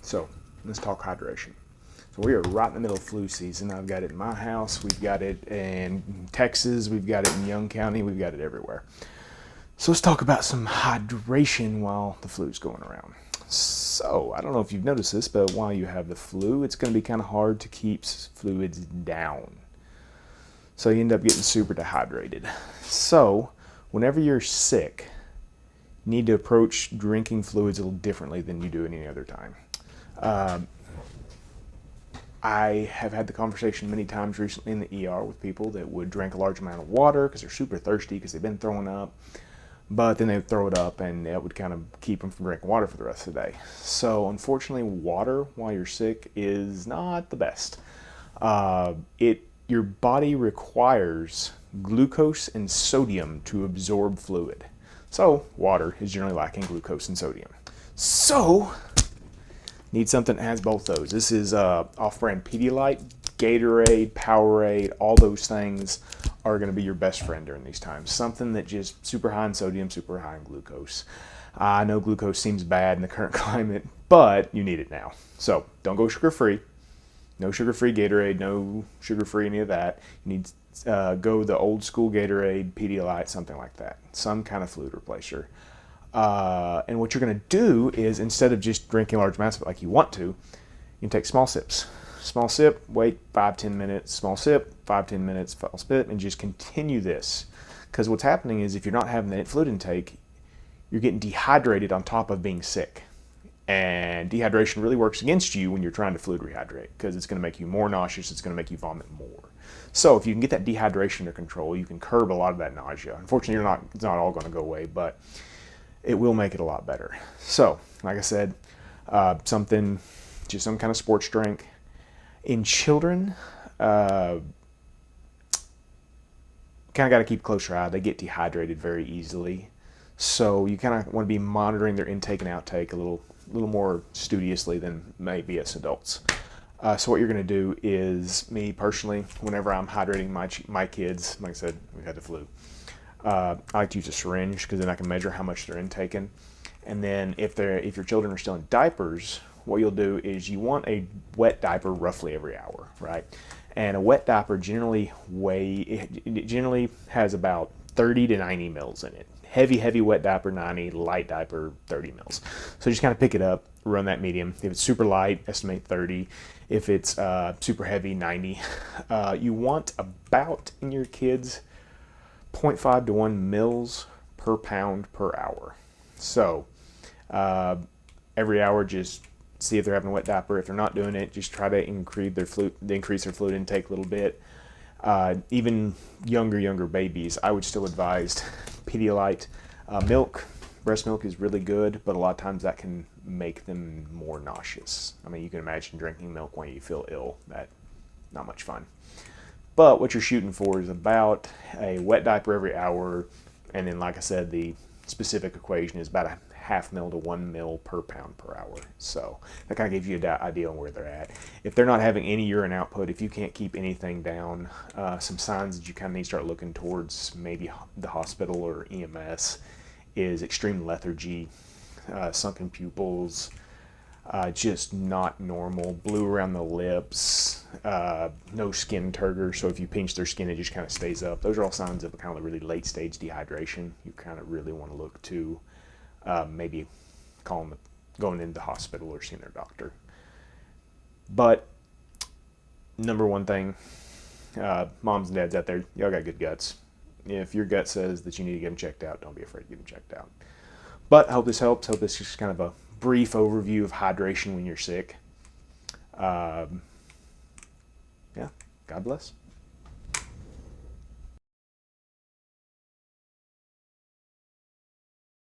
So let's talk hydration. So we are right in the middle of flu season. I've got it in my house. We've got it in Texas. We've got it in Young County. We've got it everywhere. So let's talk about some hydration while the flu's going around. So I don't know if you've noticed this, but while you have the flu, it's going to be kind of hard to keep fluids down. So you end up getting super dehydrated. So whenever you're sick, you need to approach drinking fluids a little differently than you do any other time. I have had the conversation many times recently in the ER with people that would drink a large amount of water because they're super thirsty because they've been throwing up, but then they would throw it up and it would kind of keep them from drinking water for the rest of the day. So unfortunately, water while you're sick is not the best. Your body requires glucose and sodium to absorb fluid. So water is generally lacking glucose and sodium. So need something that has both those. This is off-brand Pedialyte, Gatorade, Powerade, all those things are going to be your best friend during these times. Something that just super high in sodium, super high in glucose. I know glucose seems bad in the current climate, but you need it now. So don't go sugar-free. No sugar-free Gatorade, no sugar-free any of that. You need to go the old school Gatorade, Pedialyte, something like that. Some kind of fluid replacer. And what you're going to do is, instead of just drinking large amounts of it like you want to, you can take small sips. Small sip, wait 5-10 minutes, small sip, 5-10 minutes, small sip, and just continue this. Because what's happening is, if you're not having that fluid intake, you're getting dehydrated on top of being sick. And dehydration really works against you when you're trying to fluid rehydrate, because it's going to make you more nauseous, it's going to make you vomit more. So if you can get that dehydration under control, you can curb a lot of that nausea. Unfortunately, it's not all going to go away, but it will make it a lot better. So, like I said, just some kind of sports drink. In children, kind of got to keep a closer eye. They get dehydrated very easily. So you kind of want to be monitoring their intake and outtake a little more studiously than maybe as adults. So what you're going to do is, me personally, whenever I'm hydrating my kids, like I said, we've had the flu, I like to use a syringe because then I can measure how much they're intaking. And then if your children are still in diapers, what you'll do is you want a wet diaper roughly every hour, right? And a wet diaper generally has about 30 to 90 mils in it. Heavy wet diaper 90, light diaper 30 mils. So just kind of pick it up, run that medium. If it's super light, estimate 30. If it's super heavy, 90. You want about, in your kids, 0.5 to 1 mils per pound per hour. So every hour, just see if they're having a wet diaper. If they're not doing it, just try to increase their fluid intake a little bit. Even younger babies, I would still advise Pedialyte. Milk, breast milk is really good, but a lot of times that can make them more nauseous. I mean, you can imagine drinking milk when you feel ill. That's not much fun. But what you're shooting for is about a wet diaper every hour, and then, like I said, the specific equation is about a 0.5 mil to 1 mil per pound per hour. So that kind of gives you an idea on where they're at. If they're not having any urine output, if you can't keep anything down, some signs that you kind of need to start looking towards maybe the hospital or EMS is extreme lethargy, sunken pupils, just not normal, blue around the lips, no skin turgor, so if you pinch their skin, it just kind of stays up. Those are all signs of a kind of really late stage dehydration. You kind of really want to look to maybe going into the hospital or seeing their doctor. But number one thing, moms and dads out there, y'all got good guts. If your gut says that you need to get them checked out, don't be afraid to get them checked out. But I hope this helps. Hope this is kind of a brief overview of hydration when you're sick. Yeah, God bless.